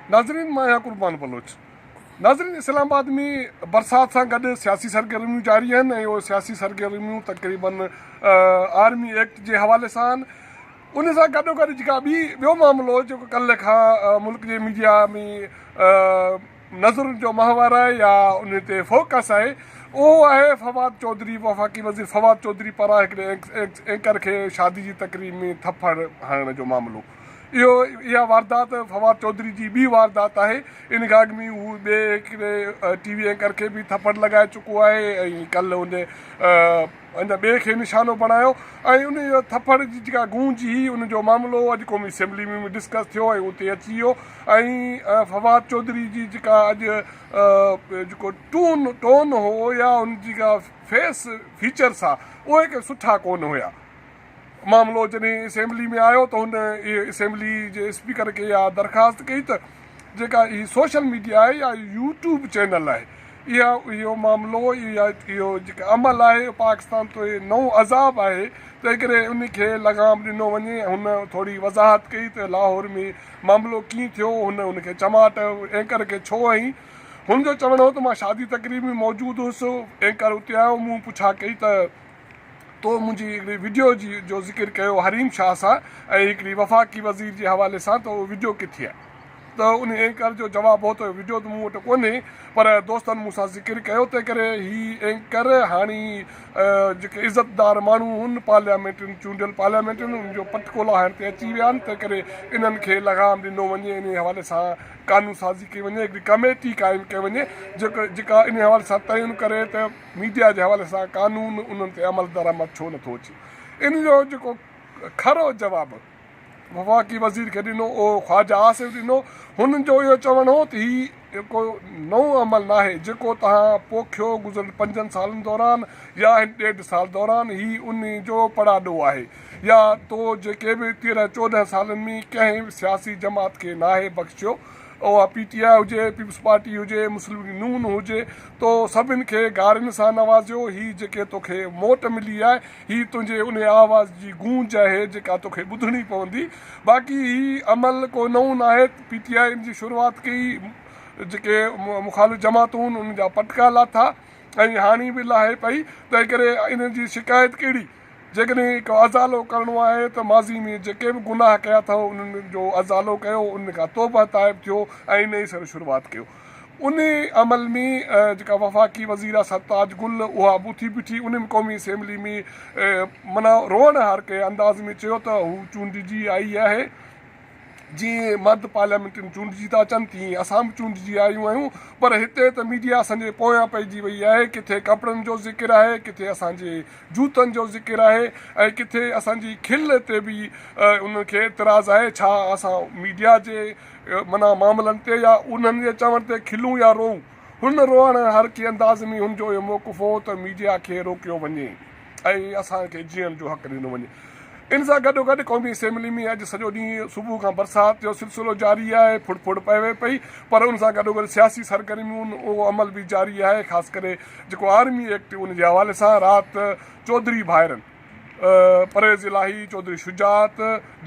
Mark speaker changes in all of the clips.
Speaker 1: नाज़रीन, मां आहियां कुर्बान बलोच। नाज़रीन, इस्लामाबाद में बरसात सां गॾु सियासी सरगर्मियूं जारी आहिनि ऐं उहे सियासी सरगर्मियूं तक़रीबन आर्मी एक्ट जे हवाले सां आहिनि। उन सां गॾोगॾु जेका ॿियो मामिलो जेको कल्ह खां मुल्क जे मीडिया में नज़रुनि जो महवर आहे या उन ते फोकस आहे, उहो आहे फवाद चौधरी, वफ़ाक़ी वज़ीर फवाद चौधरी पारां हिकिड़े एंकर खे शादी जी तक़रीब में थप्पड़ हणण जो मामिलो। इहा वारदात फवाद चौधरी जी ॿी वारदात आहे। इन खां अॻु में हू ॿिए हिकिड़े टीवी एंकर खे बि थप्पड़ लॻाए चुको आहे ऐं कल्ह उन अञा ॿिए खे निशानो बणायो ऐं उन जो थप्पड़ जी जेका गूंज हुई, उन जो मामिलो अॼु क़ौमी असेंबली में डिस्कस थियो ऐं उते अची वियो। ऐं फवाद चौधरी जी जेका अॼु जेको टोन हो या उन जेका फेस फीचर्स आहे, उहे के सुठा कोन हुया। मामिलो जॾहिं असेंबली में आयो त हुन असेंबली जे स्पीकर खे इहा दरख़्वास्त कई त जेका हीअ सोशल मीडिया आहे या यूट्यूब चैनल आहे, इहो मामिलो इहो जेका अमल आहे पाकिस्तान ते नओं अज़ाब आहे, तंहिं करे उनखे लगाम ॾिनो वञे। हुन थोरी वज़ाहत कई त लाहौर में मामिलो कीअं थियो, हुनखे चमाट एंकर खे छो हईं। हुनजो चवणु हो त मां शादी तक़रीब में मौजूदु हुउसि, एंकर उते आयो, मूं पुछा कई त तो मुंहिंजी हिकिड़ी वीडियो जो ज़िक्र कयो हरीम शाह सां ऐं हिकिड़ी वफ़ाक़ी वज़ीर जे हवाले सां, त उहो वीडियो किथे आहे? त उन एंकर जो जवाबु हो त वीडियो त मूं वटि कोन्हे, पर दोस्तनि मूंसां ज़िक्र कयो, तंहिं करे हीअ एंकर हाणे जेके इज़तदार माण्हू हुन पार्लियामेंटनि चूंडियल पार्लियामेंटनि उनजो पटको लाहिण ते अची विया आहिनि, तंहिं करे इन्हनि खे लगाम ॾिनो वञे, इन हवाले सां कानून साज़ी कई वञे, हिकिड़ी कमेटी क़ाइमु कई वञे जेका इन हवाले सां तयन करे त मीडिया जे हवाले सां कानून उन्हनि ते अमल दरामद छो नथो अचे। इन जो जेको खरो जवाबु वफ़ाक़ी वज़ीर खे ॾिनो, उहो ख़्वाजा आसिफ़ ॾिनो। हुननि जो इहो चवणु हो त हीउ को नओं अमल न आहे जेको तव्हां पोखियो गुज़िरियल 5 सालनि दौरान या 1.5 साल दौरान, हीउ उन जो पड़ाॾो आहे, या तो जेके बि 13-14 सालनि में कंहिं सियासी जमात खे नाहे बख़्शियो, उहा PTI हुजे, पीपल्स पार्टी हुजे, मुस्लिम नून हुजे, तो सभिनि खे गारियुनि सां नवाज़ियो। हीअ जेके तोखे मोट मिली आहे, हीअ तुंहिंजे उन आवाज़ जी गूंज आहे जेका तोखे ॿुधणी पवंदी। बाक़ी हीअ अमल को नओं न आहे। PTI जी शुरूआति कई, जेके मुखालिफ़ जमातूं आहिनि उन जा पटका लाथा ऐं हाणे बि लाहे पई। तंहिं करे इन जी शिकायत कहिड़ी, जेकॾहिं को अज़ालो करिणो आहे त माज़ी में जेके बि गुनाह कया अथव उन्हनि जो अज़ालो कयो, उन खां तौबा ताइब थियो ऐं नई सर शुरूआति कयो। उन अमल में जेका वफ़ाक़ी वज़ीर आहे सरताज गुल, उहा ॿुथी बीठी उन में क़ौमी असेंबली में माना रोअण हार के अंदाज़ में चयो त हू चूंडिजी आई आहे। जीअं मर्द पार्लियामेंटनि चूंडिजी था अचनि, तीअं असां बि चूंडिजी आयूं आहियूं, पर हिते त मीडिया असांजे पोयां पइजी वई आहे। किथे कपिड़नि जो ज़िक्र आहे, किथे असांजे जूतनि जो ज़िक्र आहे ऐं किथे असांजी खिल ते बि उनखे एतिराज़ु आहे। छा असां मीडिया जे माना मामलनि ते या उन्हनि जे चवण ते खिलूं या रोऊं? हुन रोअण हर कंहिं अंदाज़ में हुनजो इहो मौक़ुफ़ हो त मीडिया खे रोकियो वञे ऐं असांखे जीअण जो हक़ु ॾिनो वञे। इन सां गॾोगॾु क़ौमी असेंबली में अॼु सॼो ॾींहुं सुबुह खां बरसाति जो सिलसिलो जारी आहे, फुड़ फुड़ पवे पई, पर उन सां गॾोगॾु सियासी सरगर्मियूं उहो अमल बि जारी आहे। ख़ासि करे जेको आर्मी एक्ट उन जे हवाले सां राति चौधरी भाइरनि परवेज़ इलाही, चौधरी शुजात,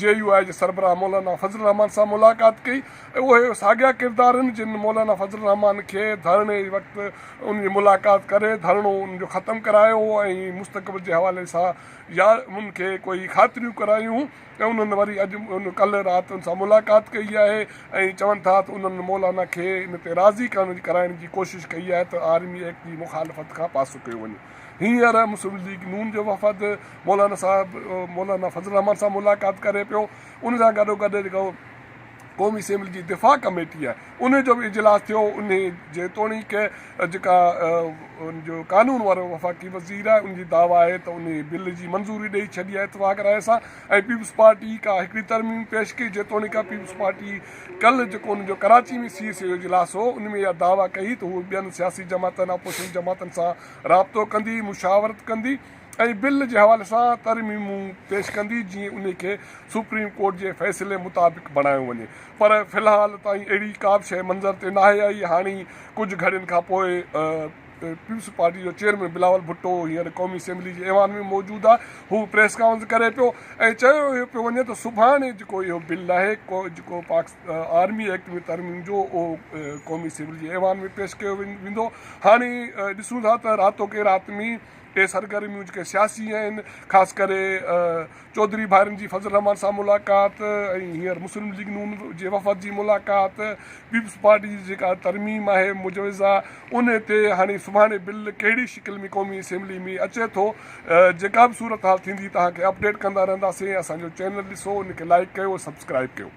Speaker 1: JUI जे सरबराह मौलाना फज़ल रहमान सां मुलाक़ात कई। उहे साॻिया किरदार आहिनि जिन मौलाना फज़ल रहमान खे धरणे वक़्तु उनजी मुलाक़ात करे धरणो उनजो ख़तमु करायो ऐं मुस्तक़बिल जे हवाले सां या उनखे कोई ख़ातिरियूं करायूं, ऐं उन्हनि वरी अॼु कल्ह राति उन सां मुलाक़ात कई आहे ऐं चवनि था त उन्हनि मौलाना खे इन ते राज़ी कराइण जी कोशिशि कई आहे त आर्मी एक्ट जी मुखालफ़त खां पासो कयो वञे। हींअर मुस्लिम लीग नून जो वफ़द मौलाना फज़ल रहमान सां मुलाक़ात करे पियो। उन सां गॾोगॾु जेको क़ौमी असेंबली जी दिफ़ा कमेटी आहे उनजो बि इजलास थियो। उन जेतोणीक जेका उनजो कानून वारो वफ़ाक़ी वज़ीर आहे उनजी दावा आहे त उन बिल जी मंज़ूरी ॾेई छॾी आहे इतफ़ाक़ राय सां, ऐं पीपल्स पार्टी का हिकिड़ी तरमीम पेश कई जेतोणीक पीपल्स पार्टी कल्ह जेको उनजो कराची में CSA जो इजलास हो उन में इहा दावा कई त हू ॿियनि सियासी जमातनि अपोज़िशन जमातनि सां राब्तो कंदी, मुशावरत कंदी ऐं बिल जे हवाले सां तरमीमूं पेश कंदी जीअं उनखे सुप्रीम कोर्ट जे फ़ैसिले मुताबिक़ बणायो वञे। पर फ़िलहाल ताईं अहिड़ी का बि शइ मंज़र ते न आहे आई। हाणे कुझु घड़ियुनि खां पोइ पीपल्स पार्टी जो चेयरमैन बिलावल भुट्टो हींअर क़ौमी असेंबली जे ऐवान में मौजूदु आहे, हू प्रेस कॉन्फ्रेंस करे पियो ऐं चयो पियो वञे त सुभाणे जेको इहो बिल आहे जेको आर्मी एक्ट में तरमीम जो उहो क़ौमी असेंबली जे ऐवान में पेश कयो वेंदो। हाणे ॾिसूं था त रातो के राति में टे सरगर्मियूं जेके सियासी आहिनि, ख़ासि करे चौधरी भाइरनि जी फज़ल रहमान सां मुलाक़ात ऐं हींअर मुस्लिम लीग नून जे वफ़द जी मुलाक़ात, पीपल्स पार्टी जी जेका तरमीम आहे मुजविज़ा उन ते हाणे सुभाणे बिल कहिड़ी शिकिल में क़ौमी असेंबली में अचे थो, जेका बि सूरत हाल थींदी तव्हांखे अपडेट कंदा रहंदासीं। असांजो चैनल ॾिसो, उनखे लाइक कयो, सब्सक्राइब कयो।